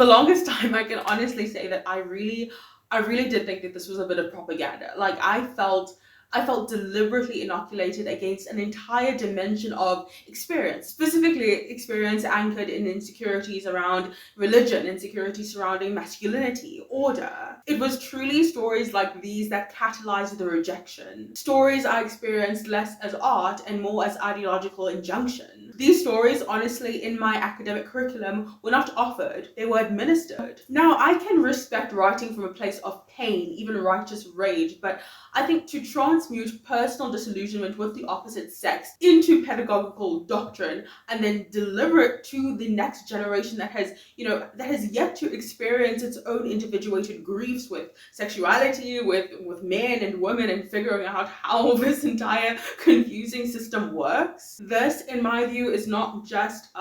the longest time, I can honestly say that I really did think that this was a bit of propaganda. Like I felt deliberately inoculated against an entire dimension of experience, specifically experience anchored in insecurities around religion, insecurities surrounding masculinity, order. It was truly stories like these that catalyzed the rejection. Stories I experienced less as art and more as ideological injunction. These stories, honestly, in my academic curriculum, were not offered, they were administered. Now, I can respect writing from a place of pain, even righteous rage, but I think to transmute personal disillusionment with the opposite sex into pedagogical doctrine and then deliver it to the next generation that has, that has yet to experience its own individuated griefs with sexuality, with men and women, and figuring out how this entire confusing system works. This, in my view, is not just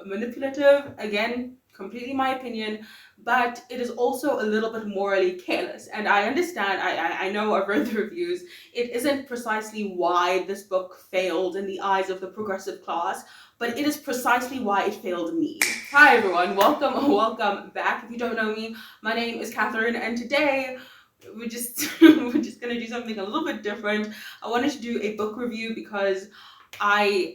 manipulative, again, completely my opinion, but it is also a little bit morally careless. And I understand, I know, I've read the reviews, it isn't precisely why this book failed in the eyes of the progressive class, but it is precisely why it failed me. Hi everyone, welcome back. If you don't know me, my name is Catherine, and today we're just gonna do something a little bit different. I wanted to do a book review because I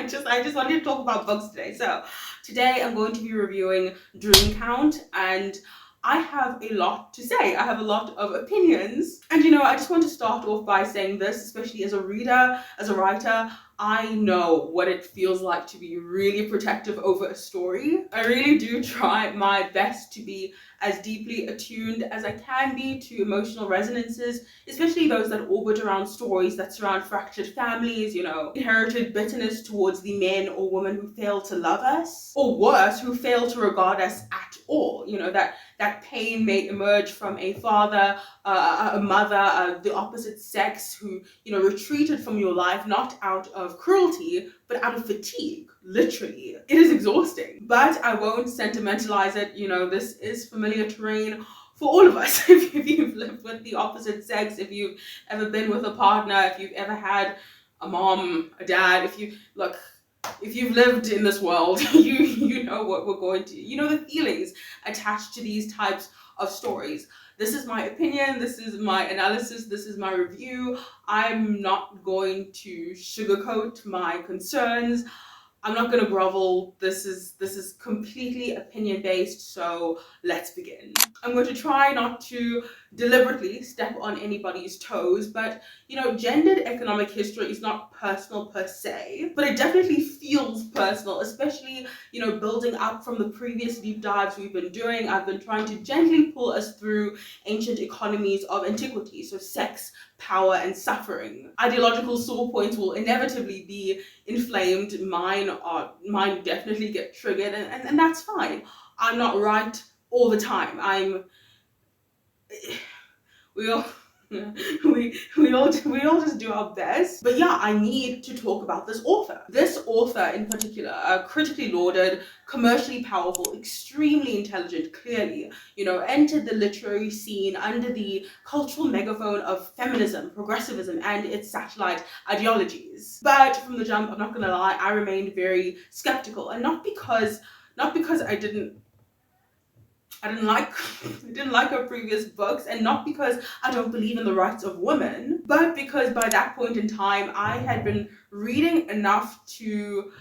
just wanted to talk about books today. So today I'm going to be reviewing Dream Count, and I have a lot to say. I have a lot of opinions. And I just want to start off by saying this, especially as a reader, as a writer, I know what it feels like to be really protective over a story. I really do try my best to be as deeply attuned as I can be to emotional resonances, especially those that orbit around stories that surround fractured families, inherited bitterness towards the men or women who fail to love us, or worse, who fail to regard us at all. That pain may emerge from a father, a mother, the opposite sex who, retreated from your life, not out of cruelty, but out of fatigue, literally. It is exhausting, but I won't sentimentalize it. This is familiar terrain for all of us. If you've lived with the opposite sex, if you've ever been with a partner, if you've ever had a mom, a dad, if you've lived in this world, you know what we're going to, the feelings attached to these types of stories. This is my opinion, this is my analysis, this is my review. I'm not going to sugarcoat my concerns. I'm not going to grovel. This is completely opinion based, so let's begin. I'm going to try not to deliberately step on anybody's toes, but gendered economic history is not personal per se, but it definitely feels personal, especially building up from the previous deep dives we've been doing. I've been trying to gently pull us through ancient economies of antiquity, so sex, power, and suffering. Ideological sore points will inevitably be inflamed. Mine definitely get triggered, and that's fine. I'm not right all the time. We all we all just do our best. But yeah, I need to talk about this author. This author in particular, critically lauded, commercially powerful, extremely intelligent, clearly, entered the literary scene under the cultural megaphone of feminism, progressivism, and its satellite ideologies. But from the jump, I'm not gonna lie, I remained very skeptical, and not because I didn't like her previous books, and not because I don't believe in the rights of women, but because by that point in time I had been reading enough to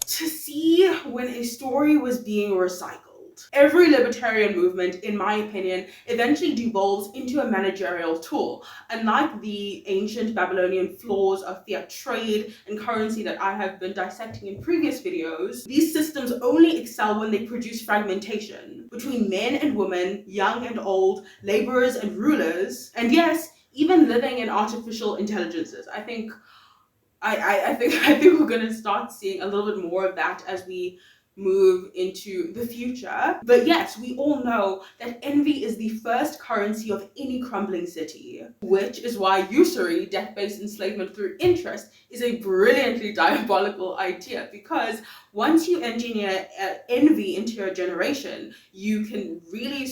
see when a story was being recycled. Every libertarian movement, in my opinion, eventually devolves into a managerial tool. Unlike the ancient Babylonian flaws of fiat trade and currency that I have been dissecting in previous videos, these systems only excel when they produce fragmentation between men and women, young and old, laborers and rulers, and yes, even living in artificial intelligences. I think we're going to start seeing a little bit more of that as we move into the future. But yes, we all know that envy is the first currency of any crumbling city, which is why usury, debt-based enslavement through interest, is a brilliantly diabolical idea, because once you engineer envy into your generation, you can really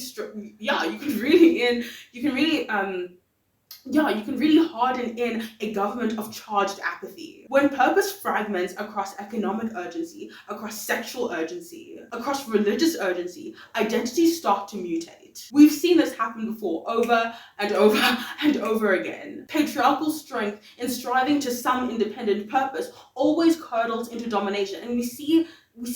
yeah, you can really harden in a government of charged apathy. When purpose fragments across economic urgency, across sexual urgency, across religious urgency, identities start to mutate. We've seen this happen before, over and over and over again. Patriarchal strength in striving to some independent purpose always curdles into domination, and we see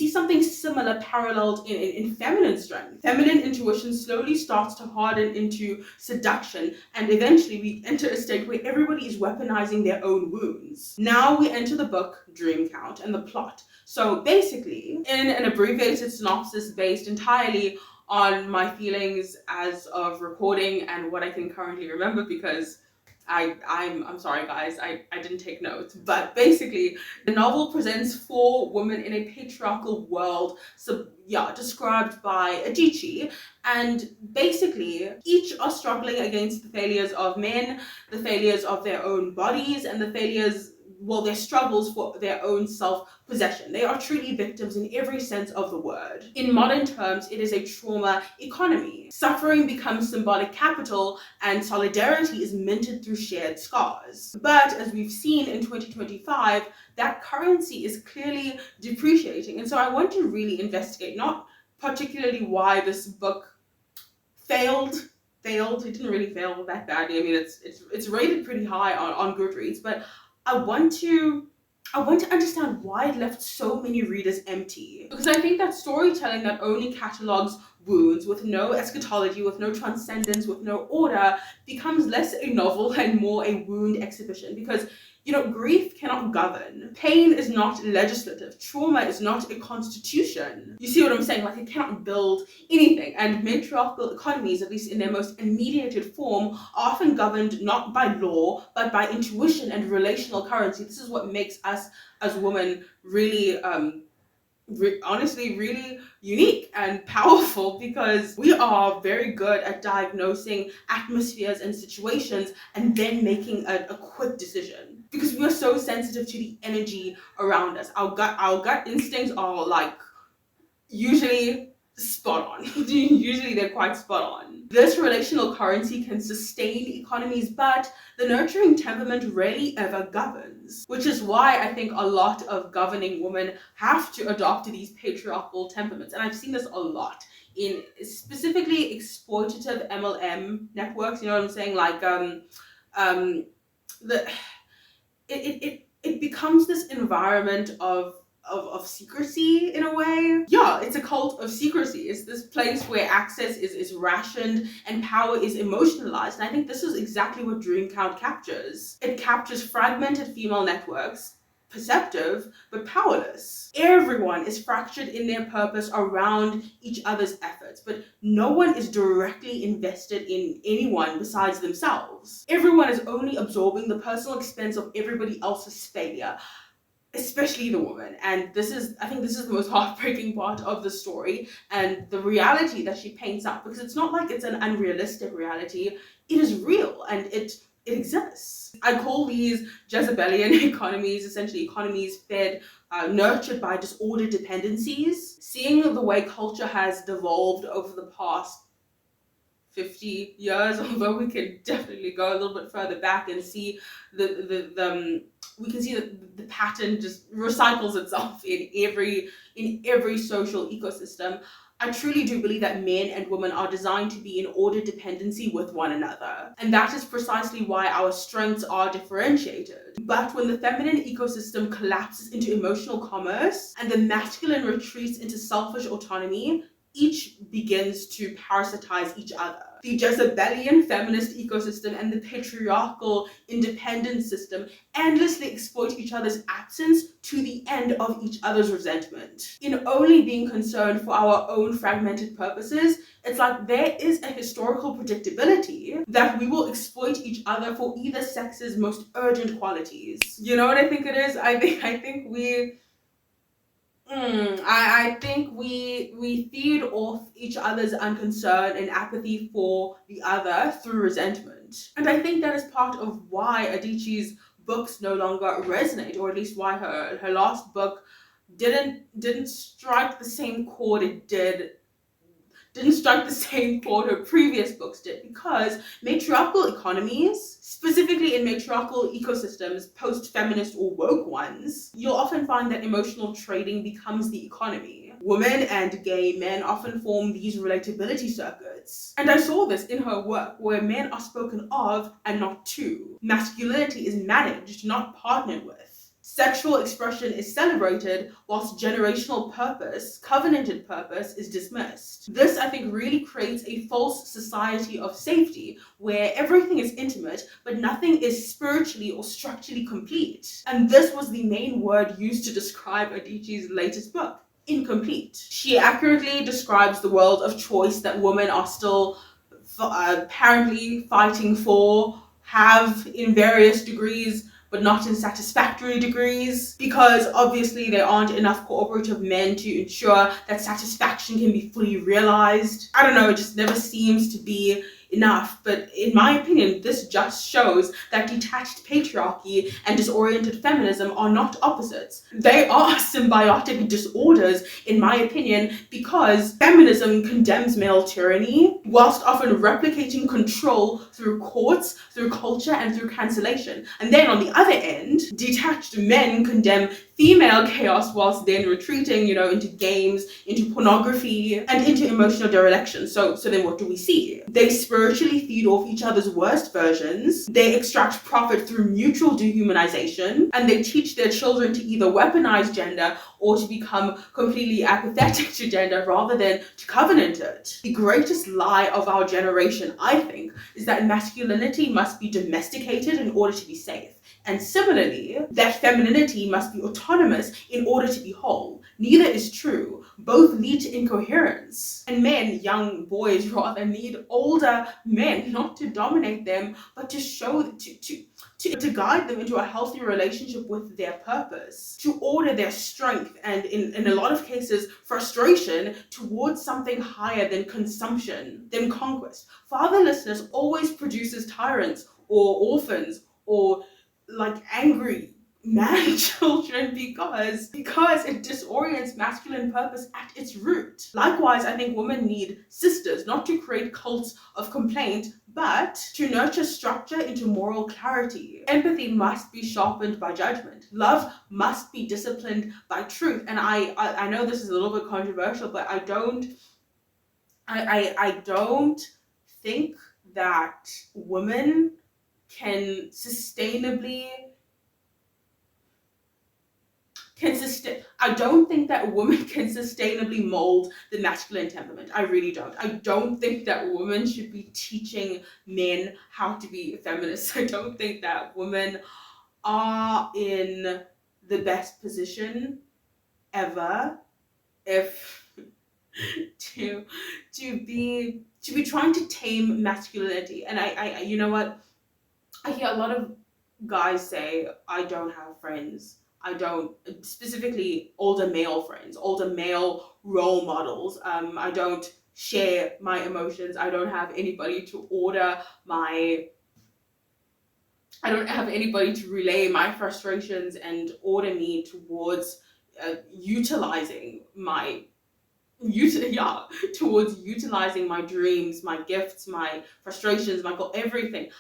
something similar paralleled in feminine strength. Feminine intuition slowly starts to harden into seduction, and eventually we enter a state where everybody is weaponizing their own wounds. Now we enter the book Dream Count and the plot. So basically, in an abbreviated synopsis based entirely on my feelings as of recording and what I can currently remember, because I'm sorry guys, I didn't take notes, but basically the novel presents four women in a patriarchal world, so yeah, described by Adichie, and basically each are struggling against the failures of men, the failures of their own bodies, and the failures, well, their struggles for their own self-possession. They are truly victims in every sense of the word. In modern terms, it is a trauma economy. Suffering becomes symbolic capital, and solidarity is minted through shared scars. But as we've seen in 2025, that currency is clearly depreciating. And so I want to really investigate, not particularly why this book failed. It didn't really fail that badly. I mean, it's rated pretty high on Goodreads, but I want to understand why it left so many readers empty. Because I think that storytelling that only catalogs wounds with no eschatology, with no transcendence, with no order, becomes less a novel and more a wound exhibition. Because, you know, grief cannot govern. Pain is not legislative. Trauma is not a constitution. You see what I'm saying? Like, it cannot build anything. And matriarchal economies, at least in their most immediated form, are often governed not by law, but by intuition and relational currency. This is what makes us as women really, honestly, really unique and powerful, because we are very good at diagnosing atmospheres and situations and then making a quick decision, because we are so sensitive to the energy around us. Our gut instincts are like usually spot on. Usually they're quite spot on. This relational currency can sustain economies, but the nurturing temperament rarely ever governs, which is why I think a lot of governing women have to adopt these patriarchal temperaments. And I've seen this a lot in specifically exploitative MLM networks, you know what I'm saying? Like the it becomes this environment of secrecy in a way. Yeah, it's a cult of secrecy. It's this place where access is rationed and power is emotionalized. And I think this is exactly what Dream Count captures. It captures fragmented female networks, perceptive but powerless. Everyone is fractured in their purpose around each other's efforts, but no one is directly invested in anyone besides themselves. Everyone is only absorbing the personal expense of everybody else's failure, especially the woman. And I think this is the most heartbreaking part of the story, and the reality that she paints out, because it's not like it's an unrealistic reality. It is real, and it exists. I call these Jezebelian economies, essentially economies fed, nurtured by disordered dependencies. Seeing the way culture has devolved over the past 50 years, although we can definitely go a little bit further back and see we can see that the pattern just recycles itself in every social ecosystem. I truly do believe that men and women are designed to be in ordered dependency with one another. And that is precisely why our strengths are differentiated. But when the feminine ecosystem collapses into emotional commerce and the masculine retreats into selfish autonomy, each begins to parasitize each other. The Jezebelian feminist ecosystem and the patriarchal independent system endlessly exploit each other's absence to the end of each other's resentment. In only being concerned for our own fragmented purposes, it's like there is a historical predictability that we will exploit each other for either sex's most urgent qualities. You know what I think it is? I think we feed off each other's unconcern and apathy for the other through resentment. And I think that is part of why Adichie's books no longer resonate, or at least why her last book didn't strike the same chord it did didn't strike the same chord her previous books did, because matriarchal economies, specifically in matriarchal ecosystems, post-feminist or woke ones, you'll often find that emotional trading becomes the economy. Women and gay men often form these relatability circuits. And I saw this in her work, where men are spoken of and not to. Masculinity is managed, not partnered with. Sexual expression is celebrated, whilst generational purpose, covenanted purpose, is dismissed. This, I think, really creates a false society of safety, where everything is intimate, but nothing is spiritually or structurally complete. And this was the main word used to describe Adichie's latest book: incomplete. She accurately describes the world of choice that women are still apparently fighting for, have in various degrees, but not in satisfactory degrees, because obviously there aren't enough cooperative men to ensure that satisfaction can be fully realized. I don't know, it just never seems to be enough. But in my opinion, this just shows that detached patriarchy and disoriented feminism are not opposites. They are symbiotic disorders, in my opinion, because feminism condemns male tyranny whilst often replicating control through courts, through culture, and through cancellation. And then on the other end, detached men condemn female chaos whilst then retreating, into games, into pornography, and into emotional dereliction. So then what do we see? They spiritually feed off each other's worst versions, they extract profit through mutual dehumanization, and they teach their children to either weaponize gender or to become completely apathetic to gender rather than to covenant it. The greatest lie of our generation, I think, is that masculinity must be domesticated in order to be safe. And similarly, that femininity must be autonomous in order to be whole. Neither is true. Both lead to incoherence. And men, young boys rather, need older men, not to dominate them, but to show, to guide them into a healthy relationship with their purpose, to order their strength and, in a lot of cases, frustration towards something higher than consumption, than conquest. Fatherlessness always produces tyrants or orphans or angry man children, because it disorients masculine purpose at its root. Likewise, I think women need sisters, not to create cults of complaint, but to nurture structure into moral clarity. Empathy must be sharpened by judgment. Love must be disciplined by truth. And I know this is a little bit controversial, but I don't think that women can sustainably I don't think that women can sustainably mold the masculine temperament. I really don't. I don't think that women should be teaching men how to be feminists. I don't think that women are in the best position ever if to be trying to tame masculinity. And I you know what? I hear a lot of guys say, I don't have friends. I don't, specifically older male friends, older male role models. I don't share my emotions. I don't have anybody to I don't have anybody to relay my frustrations and order me towards utilizing my towards utilizing my dreams, my gifts, my frustrations, my goal, everything.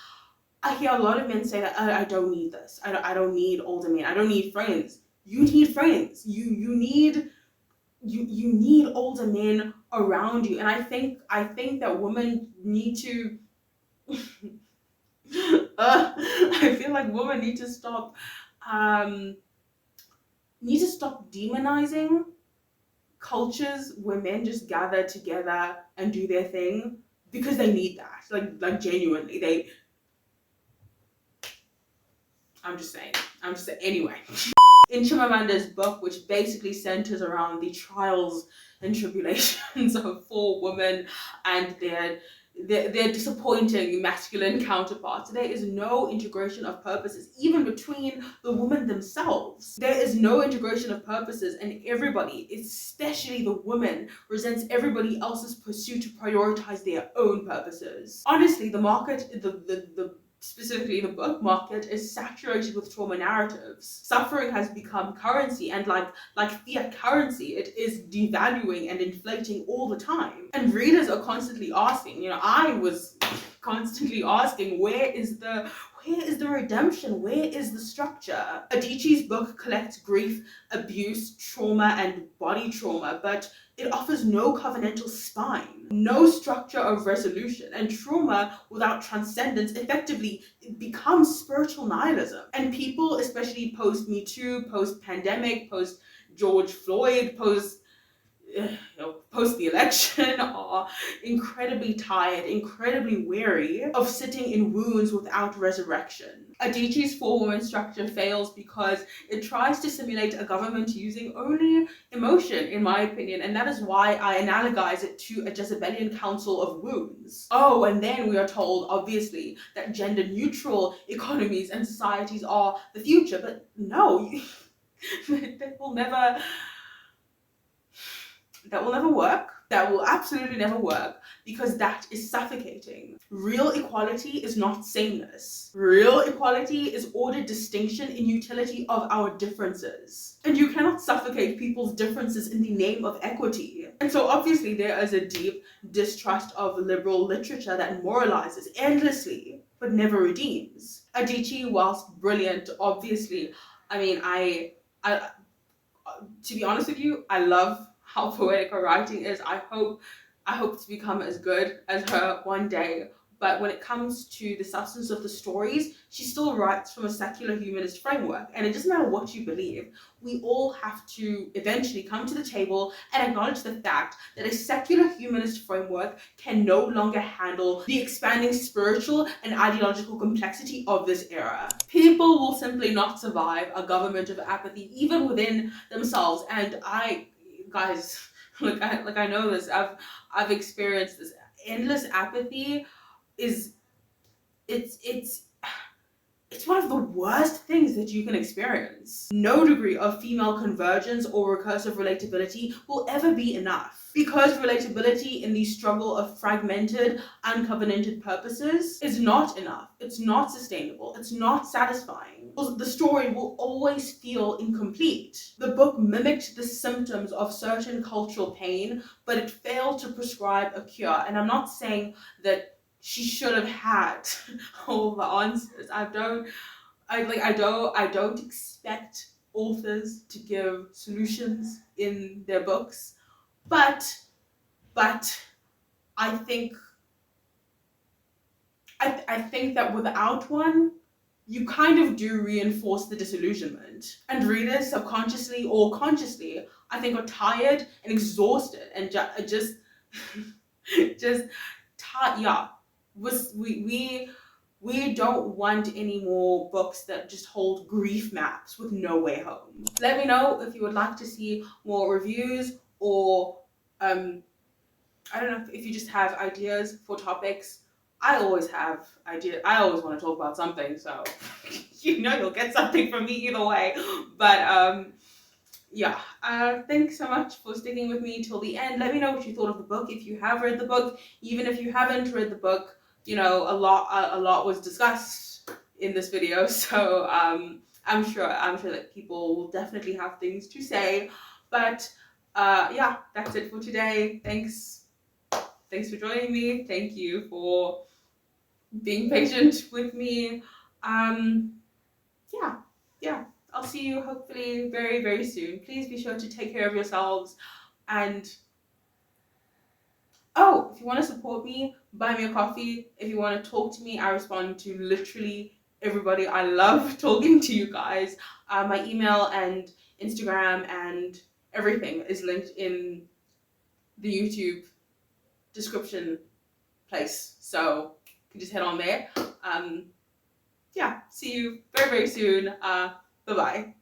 I hear a lot of men say that I don't need this. I don't need older men. I don't need friends. You need friends. You need older men around you. And I think that women need to I feel like women need to stop demonizing cultures where men just gather together and do their thing, because they need that. Like genuinely, I'm just saying. Anyway. In Chimamanda's book, which basically centers around the trials and tribulations of 4 women and their disappointing masculine counterparts, there is no integration of purposes, even between the women themselves. There is no integration of purposes, and everybody, especially the women, resents everybody else's pursuit to prioritize their own purposes. Honestly, the market, the specifically the book market, is saturated with trauma narratives. Suffering has become currency, and like fiat currency, it is devaluing and inflating all the time. And readers are constantly asking, I was constantly asking, where is the redemption? Where is the structure? Adichie's book collects grief, abuse, trauma, and body trauma, but it offers no covenantal spine, no structure of resolution, and trauma without transcendence effectively becomes spiritual nihilism. And people, especially post Me Too, post pandemic, post George Floyd, post the election, are incredibly tired, incredibly weary of sitting in wounds without resurrection. Adichie's four-woman structure fails because it tries to simulate a government using only emotion, in my opinion, and that is why I analogize it to a Jezebelian council of wounds. Oh, and then we are told, obviously, that gender-neutral economies and societies are the future, but no, that will never work. That will absolutely never work, because that is suffocating. Real equality is not sameness. Real equality is ordered distinction in utility of our differences. And you cannot suffocate people's differences in the name of equity. And so obviously there is a deep distrust of liberal literature that moralizes endlessly, but never redeems. Adichie, whilst brilliant, obviously, I to be honest with you, I love how poetic her writing is. I hope to become as good as her one day. But when it comes to the substance of the stories, she still writes from a secular humanist framework. And it doesn't matter what you believe, we all have to eventually come to the table and acknowledge the fact that a secular humanist framework can no longer handle the expanding spiritual and ideological complexity of this era. People will simply not survive a government of apathy, even within themselves. And guys, I know this. I've experienced this. Endless apathy is it's one of the worst things that you can experience. No degree of female convergence or recursive relatability will ever be enough, because relatability in the struggle of fragmented, uncovenanted purposes is not enough. It's not sustainable. It's not satisfying. The story will always feel incomplete. The book mimicked the symptoms of certain cultural pain, but it failed to prescribe a cure. And I'm not saying that she should have had all the answers. I don't expect authors to give solutions in their books, but I think that without one, you kind of do reinforce the disillusionment. And readers, subconsciously or consciously, I think, are tired and exhausted and just tired. Yeah, we don't want any more books that just hold grief maps with no way home. Let me know if you would like to see more reviews, or I don't know if you just have ideas for topics. I always have ideas. I always want to talk about something, so you'll get something from me either way. But yeah, thanks so much for sticking with me till the end. Let me know what you thought of the book. If you have read the book, even if you haven't read the book, a lot was discussed in this video, so I'm sure that people will definitely have things to say. But yeah, that's it for today. Thanks for joining me. Thank you for being patient with me. Yeah, I'll see you hopefully very, very soon. Please be sure to take care of yourselves. And oh, if you want to support me, buy me a coffee. If you want to talk to me, I respond to literally everybody. I love talking to you guys. My email and Instagram and everything is linked in the YouTube description place. So you can just head on there. Yeah, see you very, very soon. Bye-bye.